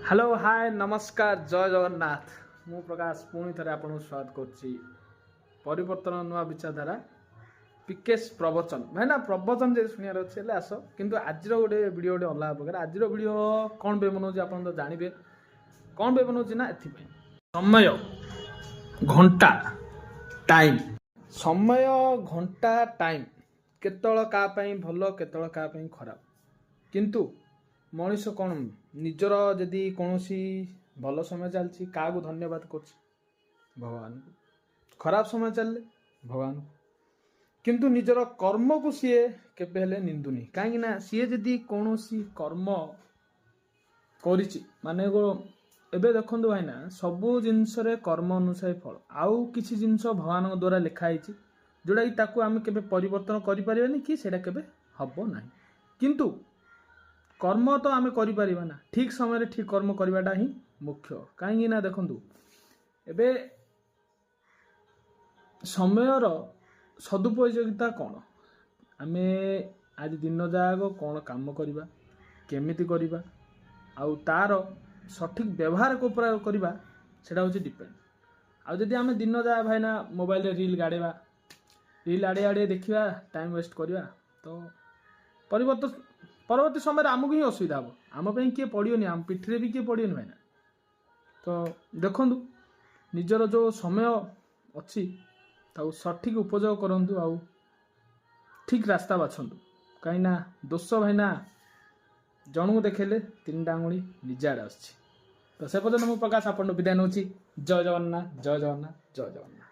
Hello hi नमस्कार जय जगन्नाथ मु प्रकाश पुणी थे आपको स्वागत करुच्ची परिवर्तन नुआ विचारधारा पिकेश प्रवचन भाईना प्रवचन जो शुणार अच्छे आस किंतु आज गोटे वीडियो गोटे अलग प्रकार आज वीडियो कौन पे बनाऊँ आप तो जानवे कौन पे बनाऊँ ना एथपाई समय घंटा टाइम समय घंटा टाइम केतल का भल केतल का खराब किंतु मनीष कौन निजर जदि कौन भल समय चलती क्या धन्यवाद कर भगवान को खराब समय चलले भगवान को किंतु निजर कर्म को सी केबे हेले निंदुनी कहीं सी जदि कौन कर्म करिछि माने गो एबे देखंतु भाईना सबु जिनस रे कर्म अनुसार फल आउ किछि जिनस भगवान द्वारा लिखाई जोड़ा कि ताकू आम केबे परिवर्तन करि परिबानी कि सेटा केबे हबो नाही किंतु कर्म तो आम करिपारिबा ना ठीक समय ठीक कर्म करवाटा ही मुख्य कहीं ना देखंतु एबे समयर सदुपयोगिता कौन आमे आज दिन जाग कौन काम करवा केमिति करवा आउ तार सठिक व्यवहार को करवा सेटा होची डिपेंड आउ जदि आमे दिन जा भाईना मोबाइल रे रील गाड़ेबा रील आड़े आड़े देखा टाइम वेस्ट करवा तो परिवर्तन परवर्ती समय आमको ही असुविधा हम आम किए पड़ोनी आम पिठरे भी किए पड़ोनी भाईना तो देखु निजर जो समय अच्छी सठिक उपयोग करूँ आउ ठीक रास्ता बाछंतु कहीं दोष भाईना जनू देखेले तीन आंगुली निज आड़े आस तो से पर्यटन मु प्रकाश आपन विदाय नौची जय जगन्नाथ जय जगन्नाथ जय जगन्नाथ।